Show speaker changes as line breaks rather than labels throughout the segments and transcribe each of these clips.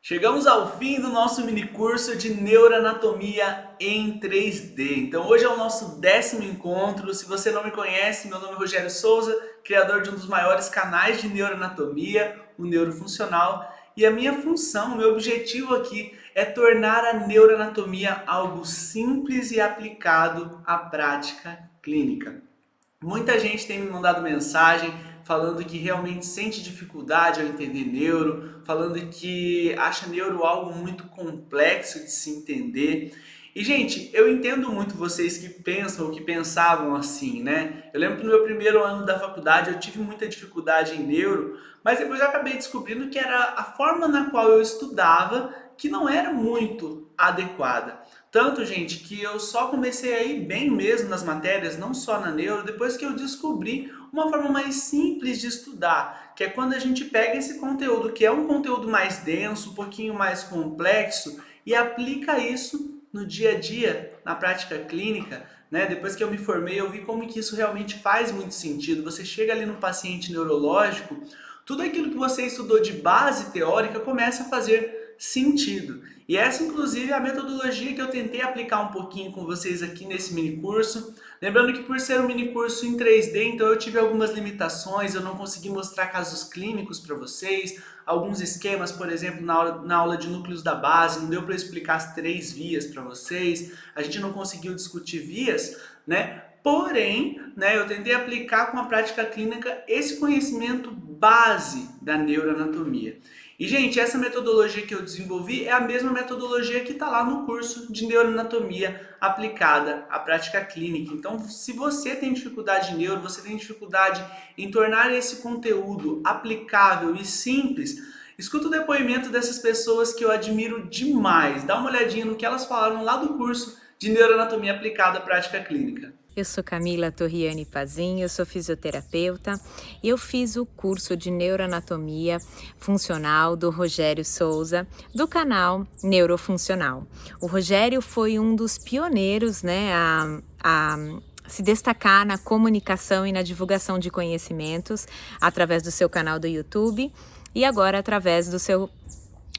Chegamos ao fim do nosso mini curso de neuroanatomia em 3D. Então hoje é o nosso 10º encontro. Se você não me conhece, meu nome é Rogério Souza, criador de um dos maiores canais de neuroanatomia, o Neurofuncional. E a minha função, o meu objetivo aqui é tornar a neuroanatomia algo simples e aplicado à prática clínica. Muita gente tem me mandado mensagem falando que realmente sente dificuldade ao entender neuro, falando que acha neuro algo muito complexo de se entender. E, gente, eu entendo muito vocês que pensam ou que pensavam assim, né? Eu lembro que no meu primeiro ano da faculdade eu tive muita dificuldade em neuro, mas depois eu acabei descobrindo que era a forma na qual eu estudava que não era muito adequada. Tanto, gente, que eu só comecei a ir bem mesmo nas matérias, não só na neuro, depois que eu descobri uma forma mais simples de estudar, que é quando a gente pega esse conteúdo, que é um conteúdo mais denso, um pouquinho mais complexo, e aplica isso no dia a dia, na prática clínica, né? Depois que eu me formei, eu vi como que isso realmente faz muito sentido. Você chega ali no paciente neurológico, tudo aquilo que você estudou de base teórica começa a fazer sentido. E essa, inclusive, é a metodologia que eu tentei aplicar um pouquinho com vocês aqui nesse mini curso. Lembrando que por ser um mini curso em 3D, então eu tive algumas limitações, eu não consegui mostrar casos clínicos para vocês, alguns esquemas, por exemplo, na aula de núcleos da base, não deu para eu explicar as 3 vias para vocês, a gente não conseguiu discutir vias, né? Porém, né, eu tentei aplicar com a prática clínica esse conhecimento base da neuroanatomia. E, gente, essa metodologia que eu desenvolvi é a mesma metodologia que está lá no curso de neuroanatomia aplicada à prática clínica. Então, se você tem dificuldade em neuro, você tem dificuldade em tornar esse conteúdo aplicável e simples, escuta o depoimento dessas pessoas que eu admiro demais. Dá uma olhadinha no que elas falaram lá do curso de neuroanatomia aplicada à prática clínica.
Eu sou Camila Torriani Pazinho, eu sou fisioterapeuta e eu fiz o curso de neuroanatomia funcional do Rogério Souza, do canal Neurofuncional. O Rogério foi um dos pioneiros, né, a se destacar na comunicação e na divulgação de conhecimentos através do seu canal do YouTube e agora através do seu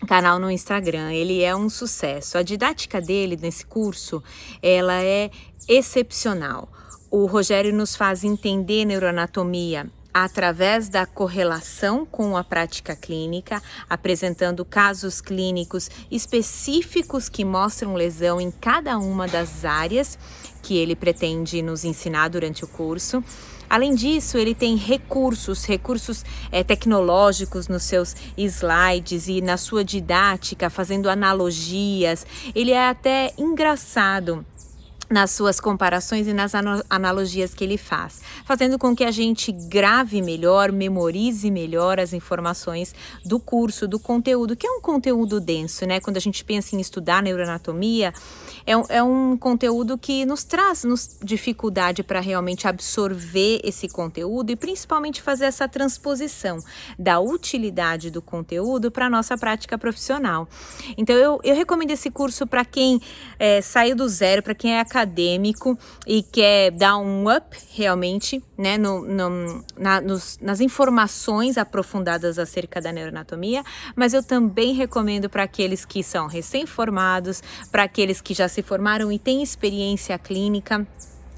canal no Instagram. Ele é um sucesso. A didática dele nesse curso, ela é excepcional. O Rogério nos faz entender neuroanatomia através da correlação com a prática clínica, apresentando casos clínicos específicos que mostram lesão em cada uma das áreas que ele pretende nos ensinar durante o curso. Além disso, ele tem recursos tecnológicos nos seus slides e na sua didática, fazendo analogias. Ele é até engraçado nas suas comparações e nas analogias que ele faz, fazendo com que a gente grave melhor, memorize melhor as informações do curso, do conteúdo, que é um conteúdo denso, né? Quando a gente pensa em estudar neuroanatomia, é um conteúdo que nos traz dificuldade para realmente absorver esse conteúdo e principalmente fazer essa transposição da utilidade do conteúdo para a nossa prática profissional. Então eu recomendo esse curso para quem saiu do zero, para quem é acadêmico e quer dar um up realmente, né, nas informações aprofundadas acerca da neuroanatomia, mas eu também recomendo para aqueles que são recém-formados, para aqueles que já se formaram e têm experiência clínica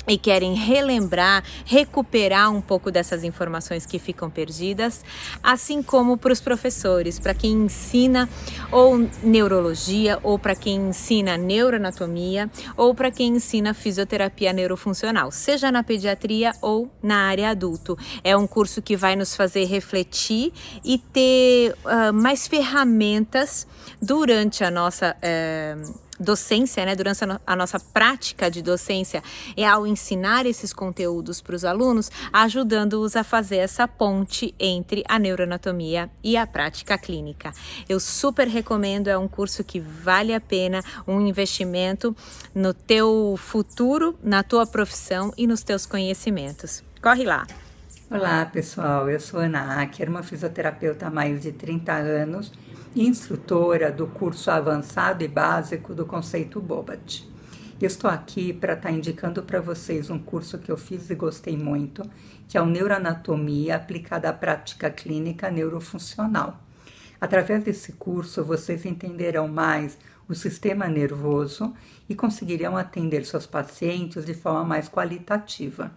e querem relembrar, recuperar um pouco dessas informações que ficam perdidas, assim como para os professores, para quem ensina ou neurologia, ou para quem ensina neuroanatomia, ou para quem ensina fisioterapia neurofuncional, seja na pediatria ou na área adulto. É um curso que vai nos fazer refletir e ter mais ferramentas durante a nossa docência, né, durante a nossa prática de docência, ao ensinar esses conteúdos para os alunos, ajudando-os a fazer essa ponte entre a neuroanatomia e a prática clínica. Eu super recomendo, é um curso que vale a pena, um investimento no teu futuro, na tua profissão e nos teus conhecimentos. Corre lá!
Olá pessoal, eu sou Ana Acker, uma fisioterapeuta há mais de 30 anos, instrutora do curso avançado e básico do conceito Bobat. Eu estou aqui para estar indicando para vocês um curso que eu fiz e gostei muito, que é o Neuroanatomia aplicada à prática clínica neurofuncional. Através desse curso, vocês entenderão mais o sistema nervoso e conseguirão atender seus pacientes de forma mais qualitativa.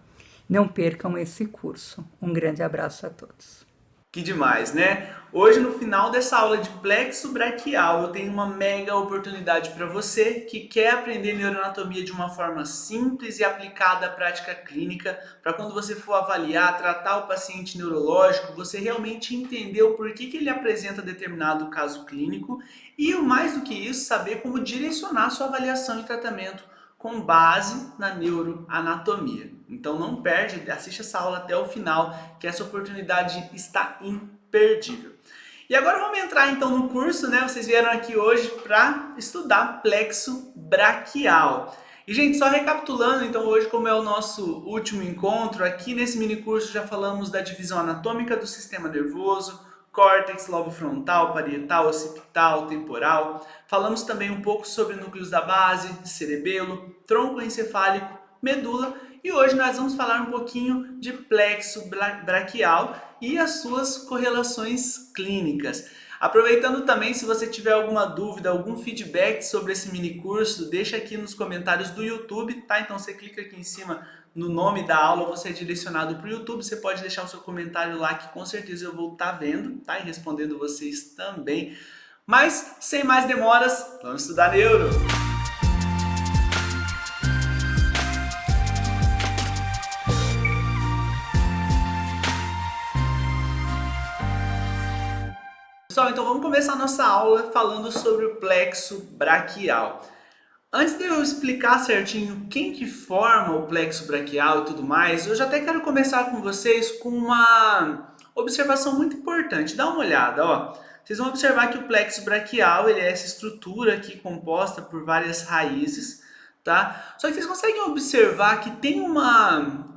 Não percam esse curso. Um grande abraço a todos.
Que demais, né? Hoje, no final dessa aula de plexo braquial, eu tenho uma mega oportunidade para você que quer aprender neuroanatomia de uma forma simples e aplicada à prática clínica, para quando você for avaliar, tratar o paciente neurológico, você realmente entender o porquê que ele apresenta determinado caso clínico e, o mais do que isso, saber como direcionar sua avaliação e tratamento com base na neuroanatomia. Então não perde, assiste essa aula até o final, que essa oportunidade está imperdível. E agora vamos entrar então no curso, né? Vocês vieram aqui hoje para estudar plexo braquial. E gente, só recapitulando, então hoje como é o nosso último encontro, aqui nesse mini curso já falamos da divisão anatômica do sistema nervoso, córtex, lobo frontal, parietal, occipital, temporal. Falamos também um pouco sobre núcleos da base, cerebelo, tronco encefálico, medula e hoje nós vamos falar um pouquinho de plexo braquial e as suas correlações clínicas. Aproveitando também, se você tiver alguma dúvida, algum feedback sobre esse mini curso, deixa aqui nos comentários do YouTube, tá? Então você clica aqui em cima no nome da aula, você é direcionado para o YouTube, você pode deixar o seu comentário lá que com certeza eu vou estar vendo, tá? E respondendo vocês também. Mas, sem mais demoras, vamos estudar neuro! Pessoal, então vamos começar a nossa aula falando sobre o plexo braquial. Antes de eu explicar certinho quem que forma o plexo braquial e tudo mais, eu já até quero começar com vocês com uma observação muito importante. Dá uma olhada, ó. Vocês vão observar que o plexo braquial, ele é essa estrutura aqui composta por várias raízes, tá? Só que vocês conseguem observar que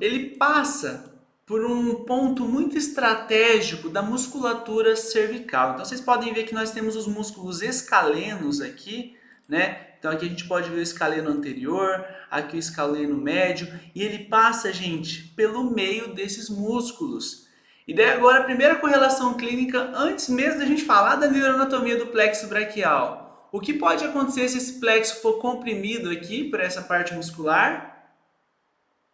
ele passa por um ponto muito estratégico da musculatura cervical. Então vocês podem ver que nós temos os músculos escalenos aqui, né? Então aqui a gente pode ver o escaleno anterior, aqui o escaleno médio, e ele passa, gente, pelo meio desses músculos. E daí agora a primeira correlação clínica, antes mesmo da gente falar da neuroanatomia do plexo braquial. O que pode acontecer se esse plexo for comprimido aqui por essa parte muscular?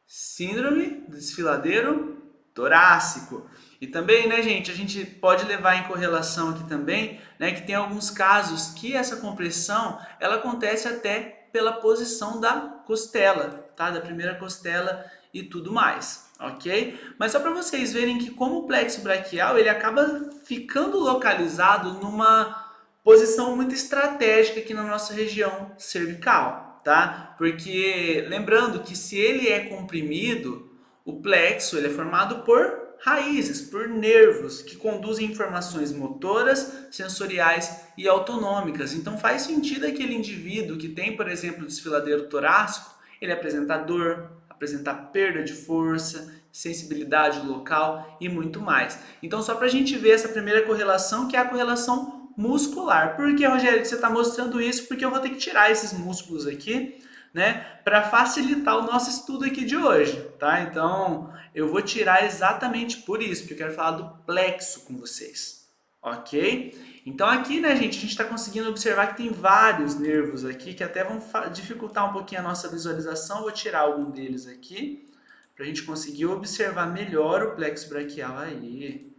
Síndrome do desfiladeiro torácico. E também, né, gente, a gente pode levar em correlação aqui também, né, que tem alguns casos que essa compressão, ela acontece até pela posição da costela, tá? Da primeira costela e tudo mais, ok? Mas só para vocês verem que como o plexo braquial, ele acaba ficando localizado numa posição muito estratégica aqui na nossa região cervical, tá? Porque, lembrando que se ele é comprimido, o plexo ele é formado por raízes, por nervos que conduzem informações motoras, sensoriais e autonômicas. Então faz sentido aquele indivíduo que tem, por exemplo, desfiladeiro torácico, ele apresentar dor, apresentar perda de força, sensibilidade local e muito mais. Então só para a gente ver essa primeira correlação, que é a correlação muscular. Por que, Rogério, que você está mostrando isso? Porque eu vou ter que tirar esses músculos aqui, né, para facilitar o nosso estudo aqui de hoje, tá? Então, eu vou tirar exatamente por isso, porque eu quero falar do plexo com vocês, ok? Então aqui, né, gente, a gente está conseguindo observar que tem vários nervos aqui que até vão dificultar um pouquinho a nossa visualização. Vou tirar algum deles aqui para a gente conseguir observar melhor o plexo braquial aí.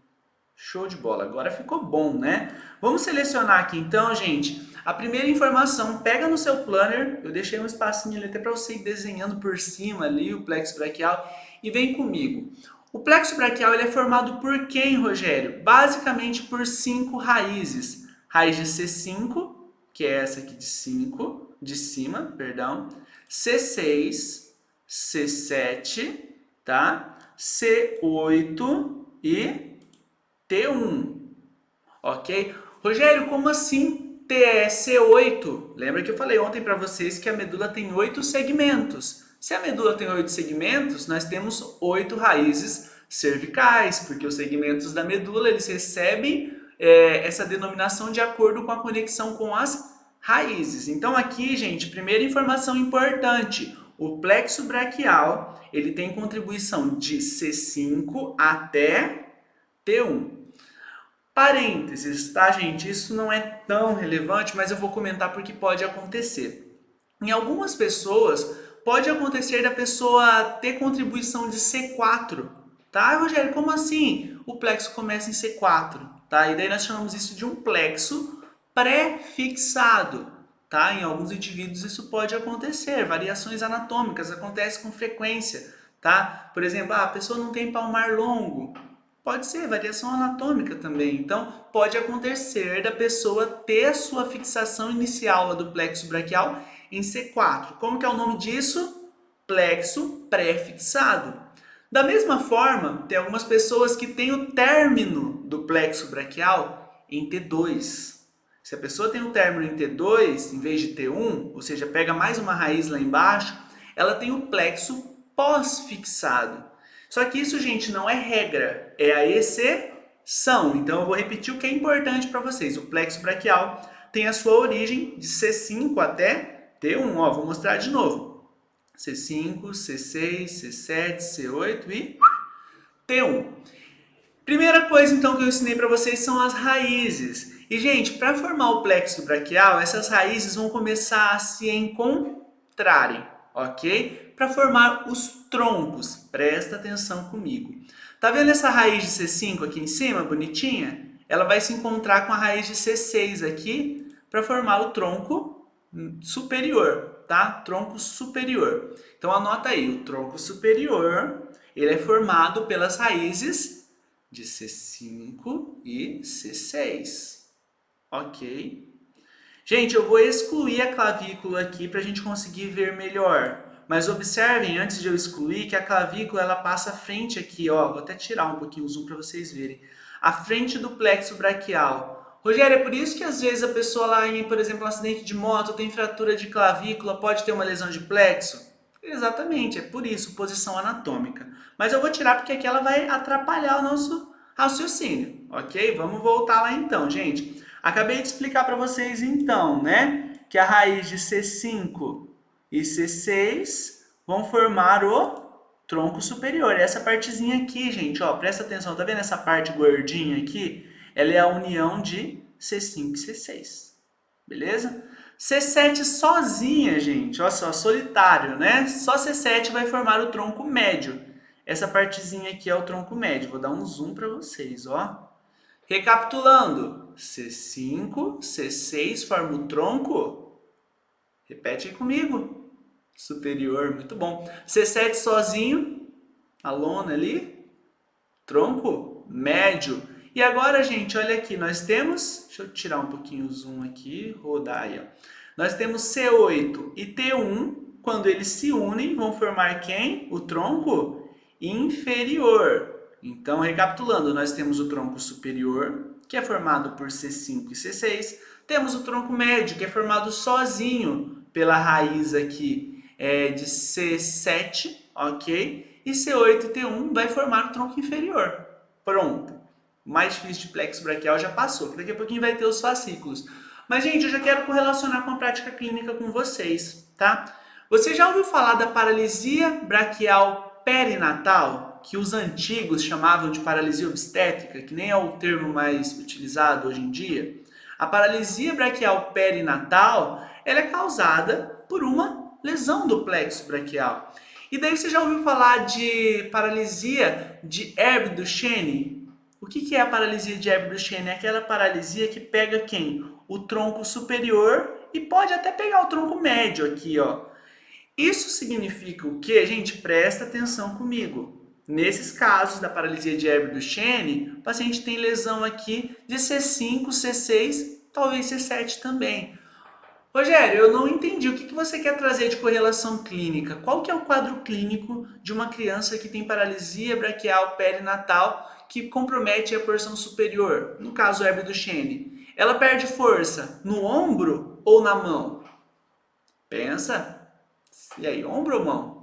Show de bola, agora ficou bom, né? Vamos selecionar aqui então, gente, a primeira informação. Pega no seu planner, eu deixei um espacinho ali até para você ir desenhando por cima ali o plexo braquial e vem comigo. O plexo braquial ele é formado por quem, Rogério? Basicamente por 5 raízes. Raiz de C5, que é essa aqui de cima, perdão. C6, C7, tá? C8 e T1, ok? Rogério, como assim TSC8? Lembra que eu falei ontem para vocês que a medula tem 8 segmentos. Se a medula tem 8 segmentos, nós temos 8 raízes cervicais, porque os segmentos da medula eles recebem essa denominação de acordo com a conexão com as raízes. Então aqui, gente, primeira informação importante, o plexo braquial ele tem contribuição de C5 até T1. Parênteses, tá, gente? Isso não é tão relevante, mas eu vou comentar porque pode acontecer. Em algumas pessoas, pode acontecer da pessoa ter contribuição de C4, tá? Rogério, como assim? O plexo começa em C4, tá? E daí nós chamamos isso de um plexo pré-fixado, tá? Em alguns indivíduos isso pode acontecer, variações anatômicas acontecem com frequência, tá? Por exemplo, a pessoa não tem palmar longo, pode ser variação anatômica também. Então, pode acontecer da pessoa ter a sua fixação inicial lá do plexo braquial em C4. Como que é o nome disso? Plexo pré-fixado. Da mesma forma, tem algumas pessoas que têm o término do plexo braquial em T2. Se a pessoa tem o término em T2, em vez de T1, ou seja, pega mais uma raiz lá embaixo, ela tem o plexo pós-fixado. Só que isso, gente, não é regra, é a exceção. Então eu vou repetir o que é importante para vocês. O plexo braquial tem a sua origem de C5 até T1. Ó, vou mostrar de novo. C5, C6, C7, C8 e T1. Primeira coisa, então, que eu ensinei para vocês são as raízes. E, gente, para formar o plexo braquial, essas raízes vão começar a se encontrarem, ok? Para formar os troncos. Presta atenção comigo. Tá vendo essa raiz de C5 aqui em cima, bonitinha? Ela vai se encontrar com a raiz de C6 aqui para formar o tronco superior, tá? Tronco superior. Então anota aí, o tronco superior, ele é formado pelas raízes de C5 e C6, ok? Gente, eu vou excluir a clavícula aqui para a gente conseguir ver melhor. Mas observem, antes de eu excluir, que a clavícula ela passa à frente aqui, ó. Vou até tirar um pouquinho o zoom para vocês verem. À frente do plexo braquial. Rogério, é por isso que às vezes a pessoa lá em, por exemplo, um acidente de moto, tem fratura de clavícula, pode ter uma lesão de plexo? Exatamente, é por isso, posição anatômica. Mas eu vou tirar porque aqui ela vai atrapalhar o nosso raciocínio, ok? Vamos voltar lá então, gente. Acabei de explicar para vocês então, né? Que a raiz de C5 e C6 vão formar o tronco superior. Essa partezinha aqui, gente, ó, presta atenção, tá vendo essa parte gordinha aqui? Ela é a união de C5 e C6, beleza? C7 sozinha, gente, ó só, solitário, né? Só C7 vai formar o tronco médio. Essa partezinha aqui é o tronco médio. Vou dar um zoom para vocês, ó. Recapitulando, C5, C6 forma o tronco. Repete aí comigo. Superior, muito bom. C7 sozinho, a lona ali, tronco médio. E agora, gente, olha aqui, nós temos, deixa eu tirar um pouquinho o zoom aqui, rodar aí, ó. Nós temos C8 e T1, quando eles se unem, vão formar quem? O tronco inferior. Então, recapitulando, nós temos o tronco superior, que é formado por C5 e C6. Temos o tronco médio, que é formado sozinho pela raiz aqui de C7, ok? E C8 e T1 vai formar o tronco inferior. Pronto. O mais difícil de plexo braquial já passou, que daqui a pouquinho vai ter os fascículos. Mas, gente, eu já quero correlacionar com a prática clínica com vocês, tá? Você já ouviu falar da paralisia braquial perinatal, que os antigos chamavam de paralisia obstétrica, que nem é o termo mais utilizado hoje em dia? A paralisia braquial perinatal, ela é causada por uma lesão do plexo braquial. E daí você já ouviu falar de paralisia de Erbe-Duchenne? O que é a paralisia de Erbe-Duchenne? É aquela paralisia que pega quem? O tronco superior e pode até pegar o tronco médio aqui, ó. Isso significa o quê? Gente, presta atenção comigo. Nesses casos da paralisia de Erbe-Duchenne, o paciente tem lesão aqui de C5, C6, talvez C7 também. Rogério, eu não entendi. O que você quer trazer de correlação clínica? Qual que é o quadro clínico de uma criança que tem paralisia braquial perinatal que compromete a porção superior? No caso, Erbe-Duchenne. Ela perde força no ombro ou na mão? Pensa. E aí, ombro ou mão?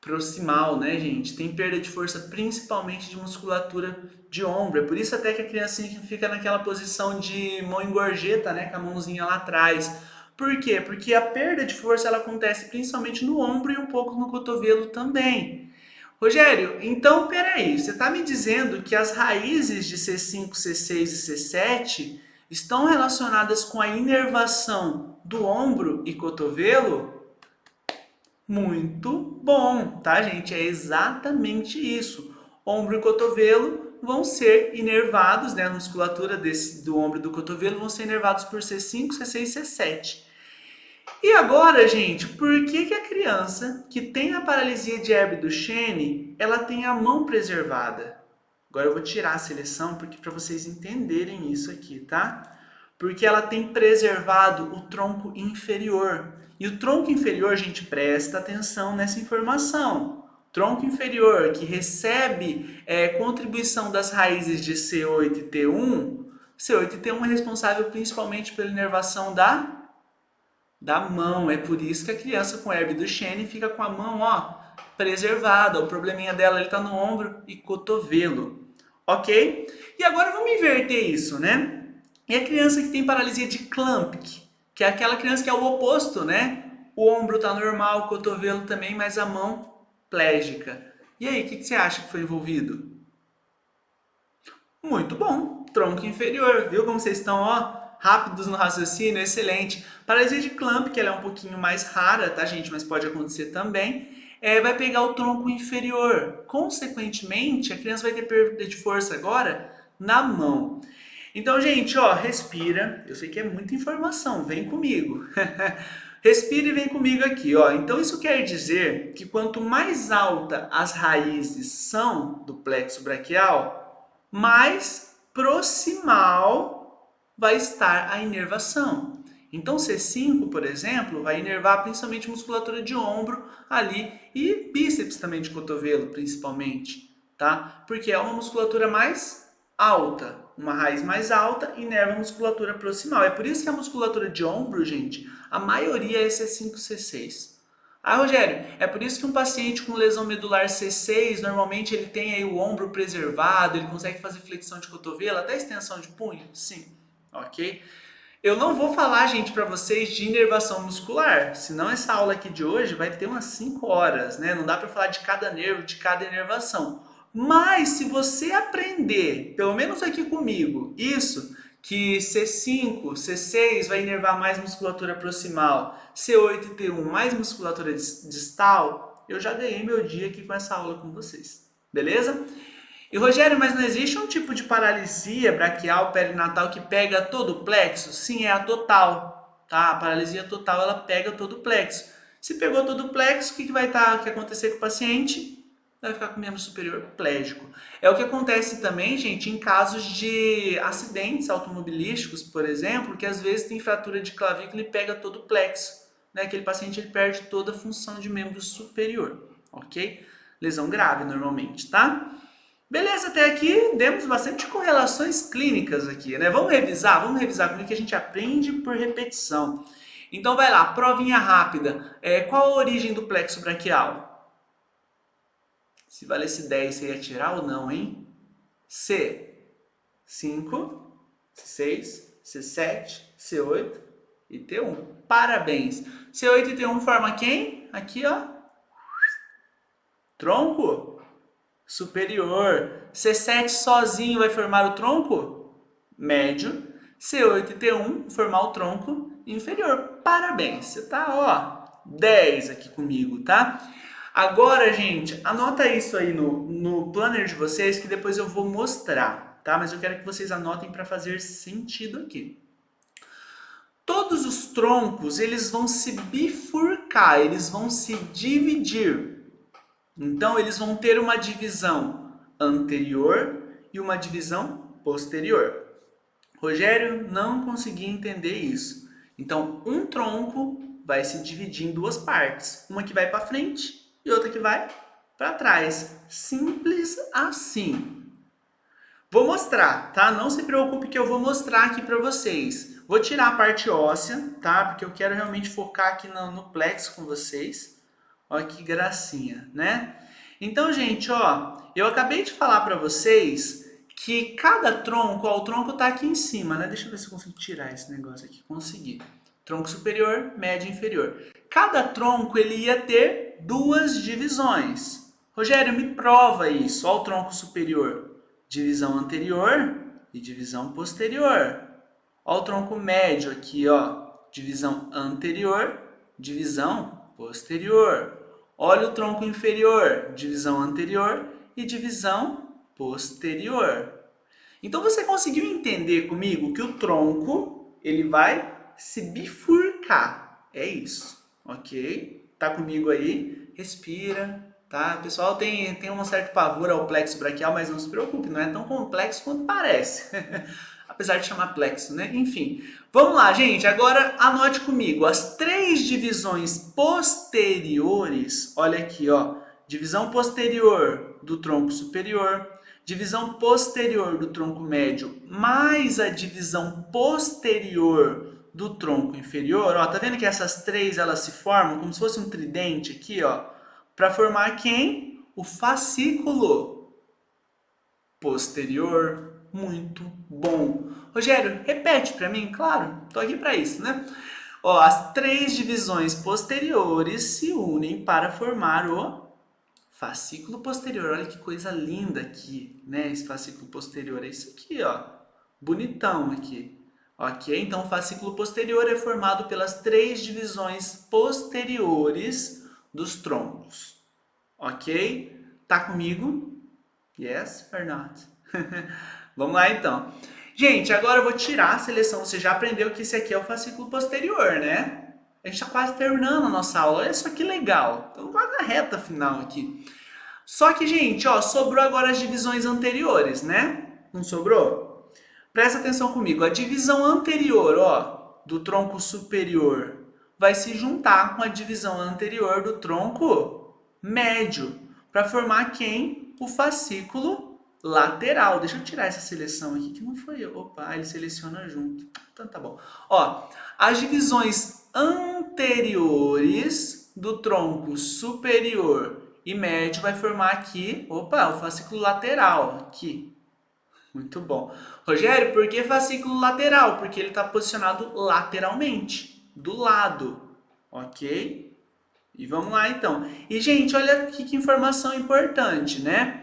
Proximal, né, gente? Tem perda de força principalmente de musculatura de ombro. É por isso até que a criancinha fica naquela posição de mão em gorjeta, né, com a mãozinha lá atrás. Por quê? Porque a perda de força ela acontece principalmente no ombro e um pouco no cotovelo também. Rogério, então peraí, você está me dizendo que as raízes de C5, C6 e C7 estão relacionadas com a inervação do ombro e cotovelo? Muito bom, tá, gente? É exatamente isso. Ombro e cotovelo vão ser inervados, né? A musculatura do ombro e do cotovelo vão ser inervados por C5, C6 e C7. E agora, gente, por que a criança que tem a paralisia de Herbig-Duchenne, ela tem a mão preservada? Agora eu vou tirar a seleção porque para vocês entenderem isso aqui, tá? Porque ela tem preservado o tronco inferior. E o tronco inferior, gente, presta atenção nessa informação. Tronco inferior que recebe contribuição das raízes de C8 e T1. C8 e T1 é responsável principalmente pela inervação da mão. É por isso que a criança com Herbig-Duchenne fica com a mão, ó, preservada. O probleminha dela está no ombro e cotovelo, ok? E agora vamos inverter isso, né? E a criança que tem paralisia de Klumpke, que é aquela criança que é o oposto, né? O ombro está normal, o cotovelo também, mas a mão plégica. E aí, o que você acha que foi envolvido? Muito bom, tronco inferior. Viu como vocês estão, ó, rápidos no raciocínio? Excelente. Paralisia de Klumpke, que ela é um pouquinho mais rara, tá, gente? Mas pode acontecer também. Vai pegar o tronco inferior. Consequentemente, a criança vai ter perda de força agora na mão. Então, gente, ó, respira. Eu sei que é muita informação, vem comigo. Respira e vem comigo aqui, ó. Então, isso quer dizer que quanto mais alta as raízes são do plexo braquial, mais proximal vai estar a inervação. Então, C5, por exemplo, vai inervar principalmente musculatura de ombro ali e bíceps também de cotovelo, principalmente, tá? Porque é uma musculatura mais alta. Uma raiz mais alta inerva a musculatura proximal. É por isso que a musculatura de ombro, gente, a maioria é C5, C6. Ah, Rogério, é por isso que um paciente com lesão medular C6, normalmente ele tem aí o ombro preservado, ele consegue fazer flexão de cotovelo, até extensão de punho? Sim, ok? Eu não vou falar, gente, para vocês de inervação muscular, senão essa aula aqui de hoje vai ter umas 5 horas, né? Não dá para falar de cada nervo, de cada inervação. Mas se você aprender, pelo menos aqui comigo, isso, que C5, C6 vai inervar mais musculatura proximal, C8 e T1 mais musculatura distal, eu já ganhei meu dia aqui com essa aula com vocês. Beleza? E Rogério, mas não existe um tipo de paralisia braquial perinatal que pega todo o plexo? Sim, é a total, tá? A paralisia total, ela pega todo o plexo. Se pegou todo o plexo, o que vai acontecer com o paciente? Vai ficar com o membro superior plégico. É o que acontece também, gente, em casos de acidentes automobilísticos, por exemplo, que às vezes tem fratura de clavícula e pega todo o plexo. Né? Aquele paciente ele perde toda a função de membro superior, ok? Lesão grave normalmente, tá? Beleza, até aqui demos bastante correlações clínicas aqui, né? Vamos revisar como é que a gente aprende por repetição. Então vai lá, provinha rápida. Qual a origem do plexo braquial? Se valesse 10, você ia tirar ou não, hein? C5, C6, C7, C8 e T1. Parabéns! C8 e T1 forma quem? Aqui, ó. Tronco superior. C7 sozinho vai formar o tronco médio. C8 e T1 formar o tronco inferior. Parabéns! Você tá, ó, 10 aqui comigo, tá? Agora, gente, anota isso aí no planner de vocês que depois eu vou mostrar, tá? Mas eu quero que vocês anotem para fazer sentido aqui. Todos os troncos, eles vão se bifurcar, eles vão se dividir. Então, eles vão ter uma divisão anterior e uma divisão posterior. Rogério, não consegui entender isso. Então, um tronco vai se dividir em duas partes. Uma que vai para frente e outra que vai para trás. Simples assim. Vou mostrar, tá? Não se preocupe que eu vou mostrar aqui para vocês. Vou tirar a parte óssea, tá? Porque eu quero realmente focar aqui no plexo com vocês. Olha que gracinha, né? Então, gente, ó, eu acabei de falar para vocês que cada tronco, ó, o tronco tá aqui em cima, né? Deixa eu ver se eu consigo tirar esse negócio aqui. Consegui. Tronco superior, médio e inferior. Cada tronco ele ia ter duas divisões. Rogério, me prova isso. Olha o tronco superior. Divisão anterior e divisão posterior. Olha o tronco médio aqui, ó. Divisão anterior, divisão posterior. Olha o tronco inferior, divisão anterior e divisão posterior. Então você conseguiu entender comigo que o tronco ele vai se bifurcar. É isso, ok? Tá comigo aí? Respira, tá? O pessoal tem um certo pavor ao plexo braquial, mas não se preocupe, não é tão complexo quanto parece. Apesar de chamar plexo, né? Enfim, vamos lá, gente. Agora anote comigo. As três divisões posteriores, olha aqui, ó. Divisão posterior do tronco superior, divisão posterior do tronco médio, mais a divisão posterior do tronco inferior, ó. Tá vendo que essas três elas se formam como se fosse um tridente aqui, ó, para formar quem? O fascículo posterior. Muito bom. Rogério, repete para mim, claro, tô aqui para isso, né? Ó, as três divisões posteriores se unem para formar o fascículo posterior. Olha que coisa linda aqui, né? Esse fascículo posterior é isso aqui, ó. Bonitão aqui. Ok? Então, o fascículo posterior é formado pelas três divisões posteriores dos troncos. Ok? Tá comigo? Yes or not? Vamos lá então. Gente, agora eu vou tirar a seleção. Você já aprendeu que esse aqui é o fascículo posterior, né? A gente está quase terminando a nossa aula. Olha só que legal. Então, vai na reta final aqui. Só que, gente, ó, sobrou agora as divisões anteriores, né? Não sobrou? Presta atenção comigo. A divisão anterior, ó, do tronco superior vai se juntar com a divisão anterior do tronco médio para formar quem? O fascículo lateral. Deixa eu tirar essa seleção aqui, que não foi eu. Opa, ele seleciona junto. Então tá bom. Ó, as divisões anteriores do tronco superior e médio vai formar aqui, opa, o fascículo lateral, aqui. Muito bom. Rogério, por que fascículo lateral? Porque ele está posicionado lateralmente, do lado, ok? E vamos lá então. E, gente, olha aqui que informação importante, né?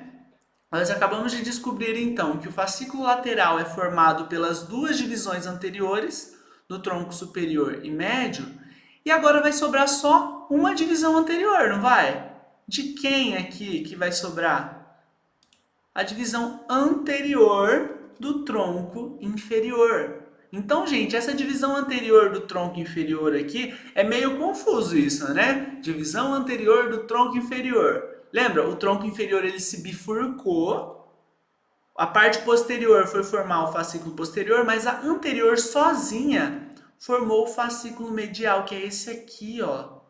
Nós acabamos de descobrir então que o fascículo lateral é formado pelas duas divisões anteriores, do tronco superior e médio, e agora vai sobrar só uma divisão anterior, não vai? De quem aqui que vai sobrar? A divisão anterior do tronco inferior. Então, gente, essa divisão anterior do tronco inferior aqui é meio confuso isso, né? Divisão anterior do tronco inferior. Lembra? O tronco inferior ele se bifurcou, a parte posterior foi formar o fascículo posterior, mas a anterior sozinha formou o fascículo medial, que é esse aqui, ó.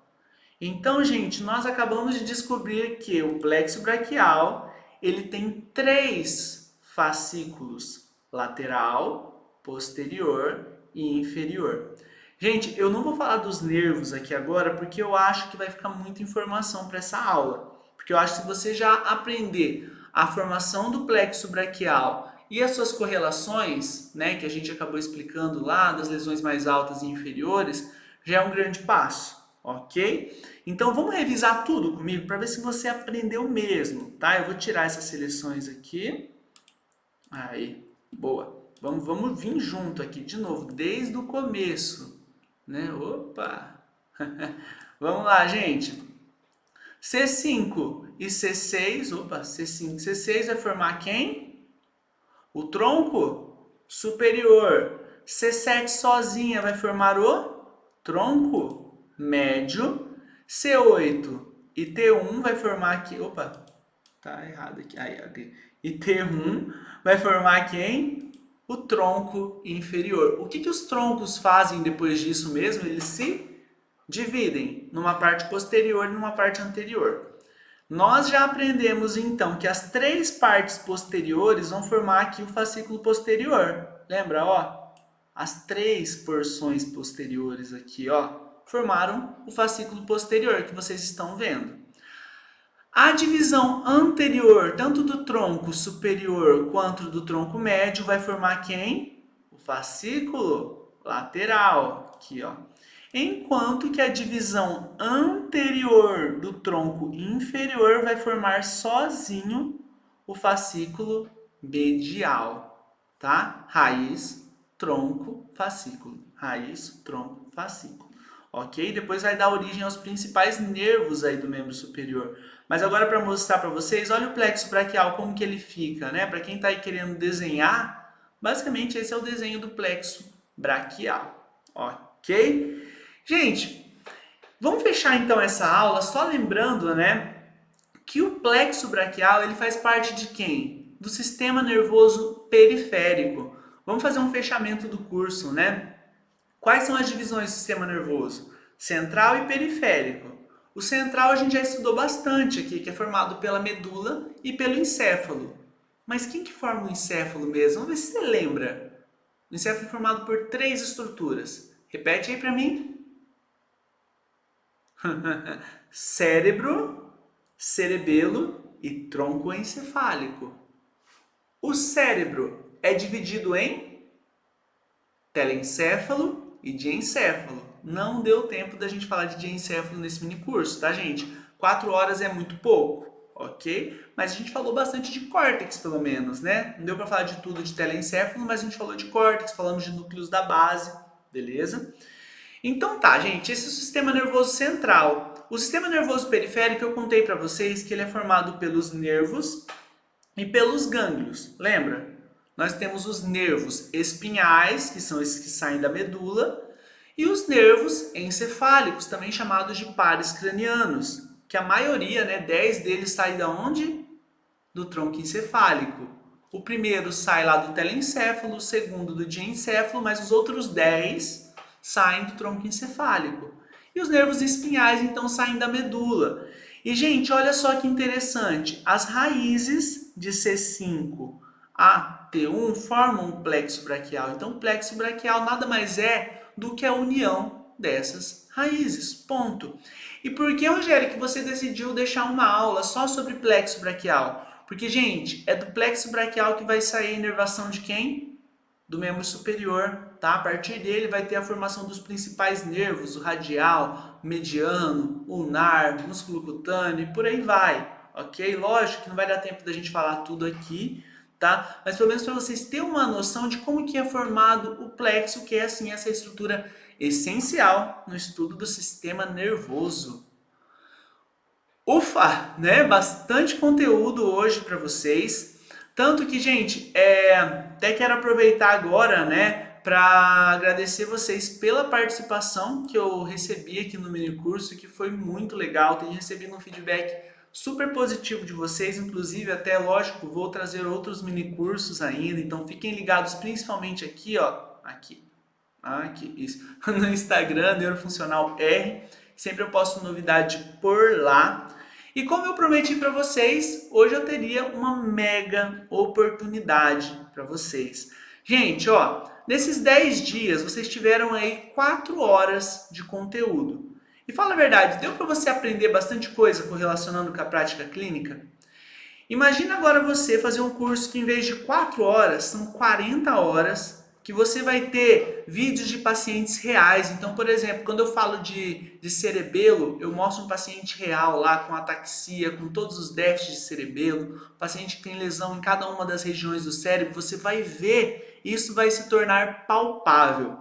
Então, gente, nós acabamos de descobrir que o plexo braquial ele tem três fascículos: lateral, posterior e inferior. Gente, eu não vou falar dos nervos aqui agora, porque eu acho que vai ficar muita informação para essa aula. Porque eu acho que se você já aprender a formação do plexo braquial e as suas correlações, né, que a gente acabou explicando lá, das lesões mais altas e inferiores, já é um grande passo, ok? Então vamos revisar tudo comigo para ver se você aprendeu mesmo, tá? Eu vou tirar essas seleções aqui. Aí, boa. Vamos vir junto aqui de novo, desde o começo, né? Opa! Vamos lá, gente. C5 e C6, opa, C5 e C6 vai formar quem? O tronco superior. C7 sozinha vai formar o tronco médio. C8 e T1 vai formar aqui, opa, tá errado aqui, aí, aqui. E T1 vai formar quem? O tronco inferior. O que os troncos fazem depois disso mesmo? Eles se dividem numa parte posterior e numa parte anterior. Nós já aprendemos então que as três partes posteriores vão formar aqui o fascículo posterior. Lembra, ó? As três porções posteriores aqui, ó, formaram o fascículo posterior que vocês estão vendo. A divisão anterior, tanto do tronco superior quanto do tronco médio, vai formar quem? O fascículo lateral, aqui, ó. enquanto que a divisão anterior do tronco inferior vai formar sozinho o fascículo medial, tá? Raiz, tronco, fascículo. Raiz, tronco, fascículo. Ok? Depois vai dar origem aos principais nervos aí do membro superior. Mas agora para mostrar para vocês, olha o plexo braquial, como que ele fica, né? Para quem está aí querendo desenhar, basicamente esse é o desenho do plexo braquial. Ok? Gente, vamos fechar então essa aula só lembrando, né, que o plexo braquial ele faz parte de quem? Do sistema nervoso periférico. Vamos fazer um fechamento do curso, né? Quais são as divisões do sistema nervoso? Central e periférico. O central a gente já estudou bastante aqui, que é formado pela medula e pelo encéfalo. Mas quem que forma o encéfalo mesmo? Vamos ver se você lembra. O encéfalo é formado por 3 estruturas. Repete aí para mim. Cérebro, cerebelo e tronco encefálico. O cérebro é dividido em telencéfalo e diencéfalo. Não deu tempo da gente falar de diencéfalo nesse mini curso, tá, gente? 4 horas é muito pouco, ok? Mas a gente falou bastante de córtex, pelo menos, né? Não deu para falar de tudo de telencéfalo, mas a gente falou de córtex, falamos de núcleos da base, beleza? Então tá, gente, esse é o sistema nervoso central. O sistema nervoso periférico eu contei para vocês que ele é formado pelos nervos e pelos gânglios. Lembra? Nós temos os nervos espinhais, que são esses que saem da medula, e os nervos encefálicos, também chamados de pares cranianos, que a maioria, né, 10 deles saem da onde? Do tronco encefálico. O primeiro sai lá do telencéfalo, o segundo do diencéfalo, mas os outros 10 saem do tronco encefálico. E os nervos espinhais, então, saem da medula. E, gente, olha só que interessante. As raízes de C5 a T1 formam um plexo braquial. Então, o plexo braquial nada mais é do que a união dessas raízes. Ponto. E por que, Rogério, que você decidiu deixar uma aula só sobre plexo braquial? Porque, gente, é do plexo braquial que vai sair a inervação de quem? Do membro superior, tá? A partir dele vai ter a formação dos principais nervos, o radial, mediano, ulnar, músculo cutâneo e por aí vai, ok? Lógico que não vai dar tempo da gente falar tudo aqui, tá? Mas pelo menos para vocês terem uma noção de como que é formado o plexo, que é assim essa estrutura essencial no estudo do sistema nervoso. Ufa, né? Bastante conteúdo hoje para vocês. Tanto que, gente, até quero aproveitar agora, né, para agradecer vocês pela participação que eu recebi aqui no mini curso, que foi muito legal. Tenho recebido um feedback super positivo de vocês, inclusive até, lógico, vou trazer outros mini cursos ainda, então fiquem ligados principalmente aqui, ó, aqui, isso, no Instagram, Neurofuncional R, sempre eu posto novidade por lá. E como eu prometi para vocês, hoje eu teria uma mega oportunidade para vocês. Gente, ó, nesses 10 dias vocês tiveram aí 4 horas de conteúdo. E fala a verdade, deu para você aprender bastante coisa correlacionando com a prática clínica? Imagina agora você fazer um curso que em vez de 4 horas, são 40 horas, que você vai ter vídeos de pacientes reais. Então, por exemplo, quando eu falo de cerebelo, eu mostro um paciente real lá com ataxia, com todos os déficits de cerebelo, paciente que tem lesão em cada uma das regiões do cérebro, você vai ver, isso vai se tornar palpável.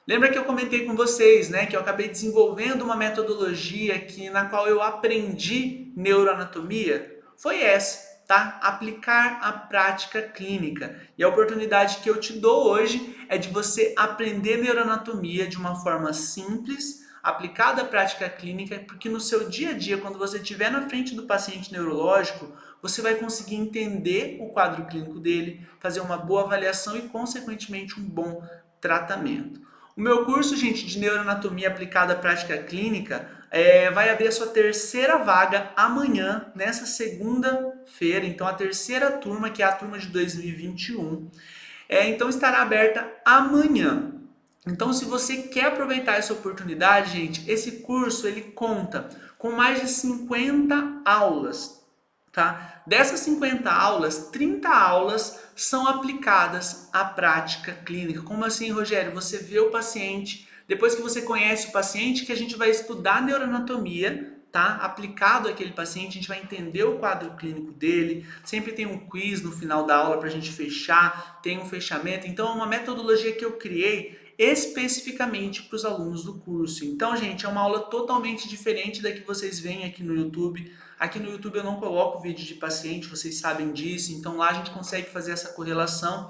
Lembra que eu comentei com vocês, né, que eu acabei desenvolvendo uma metodologia na qual eu aprendi neuroanatomia? Foi essa. Tá? Aplicar a prática clínica. E a oportunidade que eu te dou hoje é de você aprender neuroanatomia de uma forma simples, aplicada à prática clínica, porque no seu dia a dia, quando você estiver na frente do paciente neurológico, você vai conseguir entender o quadro clínico dele, fazer uma boa avaliação e, consequentemente, um bom tratamento. O meu curso, gente, de neuroanatomia aplicada à prática clínica vai abrir a sua terceira vaga amanhã, nessa segunda-feira. Então, a terceira turma, que é a turma de 2021, então estará aberta amanhã. Então, se você quer aproveitar essa oportunidade, gente, esse curso ele conta com mais de 50 aulas. Tá? Dessas 50 aulas, 30 aulas são aplicadas à prática clínica. Como assim, Rogério? Você vê o paciente, Depois que você conhece o paciente, que a gente vai estudar a neuroanatomia, tá? Aplicado àquele paciente, a gente vai entender o quadro clínico dele. Sempre tem um quiz no final da aula para a gente fechar, tem um fechamento. Então, é uma metodologia que eu criei especificamente para os alunos do curso. Então, gente, é uma aula totalmente diferente da que vocês veem aqui no YouTube. Aqui no YouTube eu não coloco vídeo de paciente, vocês sabem disso. Então, lá a gente consegue fazer essa correlação.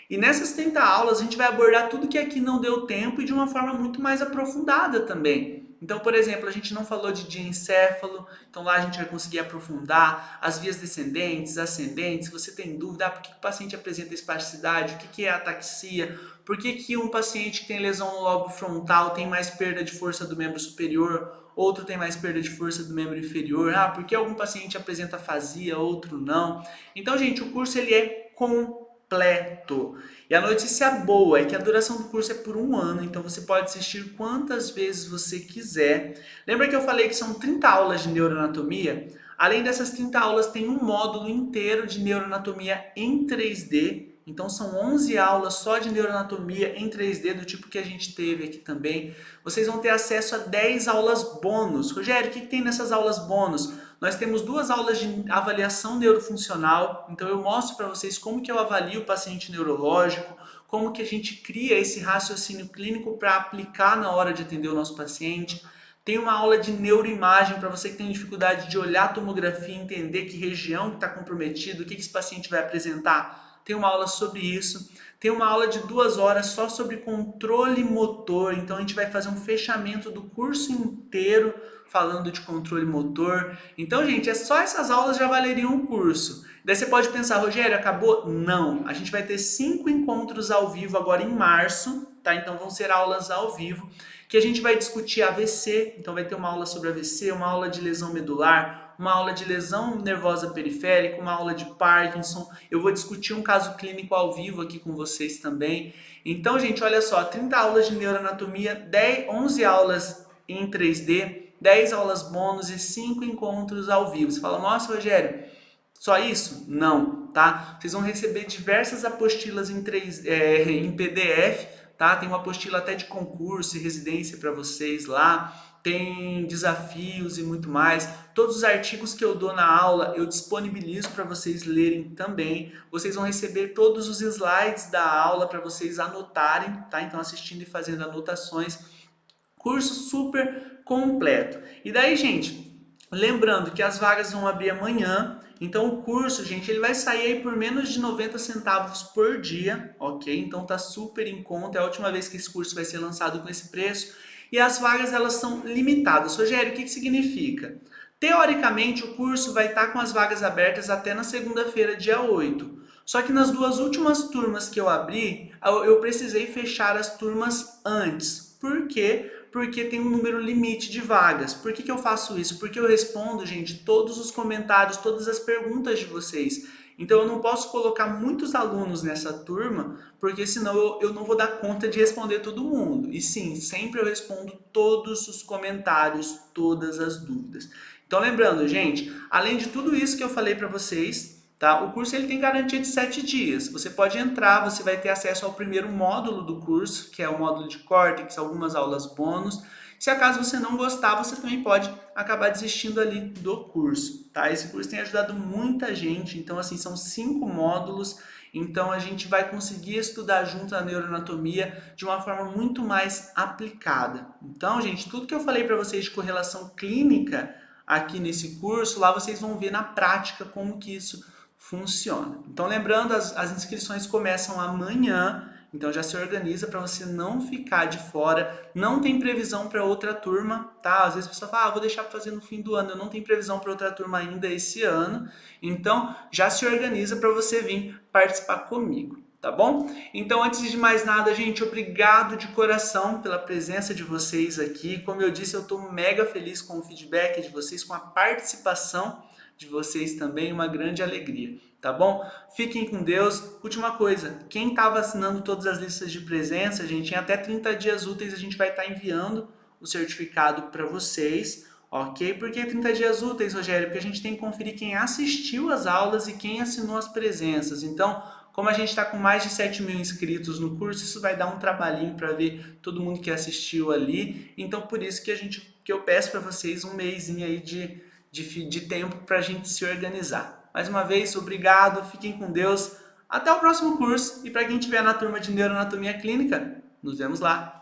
E nessas 30 aulas a gente vai abordar tudo que aqui não deu tempo e de uma forma muito mais aprofundada também. Então, por exemplo, a gente não falou de diencéfalo, então lá a gente vai conseguir aprofundar as vias descendentes, ascendentes. Se você tem dúvida, por que o paciente apresenta espasticidade, o que é ataxia, por que um paciente que tem lesão no lobo frontal tem mais perda de força do membro superior, outro tem mais perda de força do membro inferior, por que algum paciente apresenta afasia, outro não. Então, gente, o curso ele é completo. E a notícia boa é que a duração do curso é por 1 ano, então você pode assistir quantas vezes você quiser. Lembra que eu falei que são 30 aulas de neuroanatomia? Além dessas 30 aulas, tem um módulo inteiro de neuroanatomia em 3D. Então são 11 aulas só de neuroanatomia em 3D, do tipo que a gente teve aqui também. Vocês vão ter acesso a 10 aulas bônus. Rogério, o que tem nessas aulas bônus? Nós temos 2 aulas de avaliação neurofuncional, então eu mostro para vocês como que eu avalio o paciente neurológico, como que a gente cria esse raciocínio clínico para aplicar na hora de atender o nosso paciente. Tem uma aula de neuroimagem para você que tem dificuldade de olhar a tomografia e entender que região está comprometida, o que esse paciente vai apresentar. Tem uma aula sobre isso. Tem uma aula de 2 horas só sobre controle motor, então a gente vai fazer um fechamento do curso inteiro falando de controle motor. Então, gente, só essas aulas já valeriam um curso. Daí você pode pensar, Rogério, acabou? Não. A gente vai ter 5 encontros ao vivo agora em março, tá? Então vão ser aulas ao vivo, que a gente vai discutir AVC, então vai ter uma aula sobre AVC, uma aula de lesão medular, uma aula de lesão nervosa periférica, uma aula de Parkinson. Eu vou discutir um caso clínico ao vivo aqui com vocês também. Então, gente, olha só, 30 aulas de neuroanatomia, 11 aulas em 3D, 10 aulas bônus e 5 encontros ao vivo. Você fala, nossa, Rogério, só isso? Não, tá? Vocês vão receber diversas apostilas em PDF, tá? Tem uma apostila até de concurso e residência para vocês lá. Tem desafios e muito mais. Todos os artigos que eu dou na aula eu disponibilizo para vocês lerem também. Vocês vão receber todos os slides da aula para vocês anotarem, tá? Então assistindo e fazendo anotações. Curso super completo. E daí, gente, lembrando que as vagas vão abrir amanhã. Então o curso, gente, ele vai sair aí por menos de 90 centavos por dia, ok? Então tá super em conta. É a última vez que esse curso vai ser lançado com esse preço. E as vagas, elas são limitadas. Rogério, o que significa? Teoricamente, o curso vai estar com as vagas abertas até na segunda-feira, dia 8. Só que nas 2 últimas turmas que eu abri, eu precisei fechar as turmas antes. Por quê? Porque tem um número limite de vagas. Por que eu faço isso? Porque eu respondo, gente, todos os comentários, todas as perguntas de vocês. Então eu não posso colocar muitos alunos nessa turma, porque senão eu não vou dar conta de responder todo mundo. E sim, sempre eu respondo todos os comentários, todas as dúvidas. Então lembrando, gente, além de tudo isso que eu falei para vocês, tá? O curso ele tem garantia de 7 dias. Você pode entrar, você vai ter acesso ao primeiro módulo do curso, que é o módulo de Córtex, algumas aulas bônus. Se acaso você não gostar, você também pode acabar desistindo ali do curso, tá? Esse curso tem ajudado muita gente, então assim, são 5 módulos, então a gente vai conseguir estudar junto a neuroanatomia de uma forma muito mais aplicada. Então, gente, tudo que eu falei para vocês de correlação clínica aqui nesse curso, lá vocês vão ver na prática como que isso funciona. Então, lembrando, as inscrições começam amanhã. Então já se organiza para você não ficar de fora. Não tem previsão para outra turma, tá? Às vezes a pessoa fala, vou deixar para fazer no fim do ano. Eu não tenho previsão para outra turma ainda esse ano. Então já se organiza para você vir participar comigo, tá bom? Então antes de mais nada, gente, obrigado de coração pela presença de vocês aqui. Como eu disse, eu estou mega feliz com o feedback de vocês, com a participação de vocês também, uma grande alegria, tá bom? Fiquem com Deus. Última coisa, quem está vacinando todas as listas de presença, gente, em até 30 dias úteis a gente vai estar enviando o certificado para vocês, ok? Por que 30 dias úteis, Rogério? Porque a gente tem que conferir quem assistiu às aulas e quem assinou as presenças. Então, Como a gente está com mais de 7 mil inscritos no curso, isso vai dar um trabalhinho para ver todo mundo que assistiu ali. Então, por isso que eu peço para vocês um mesinho aí de tempo para a gente se organizar. Mais uma vez, obrigado, fiquem com Deus. Até o próximo curso. E para quem estiver na turma de Neuroanatomia Clínica, nos vemos lá.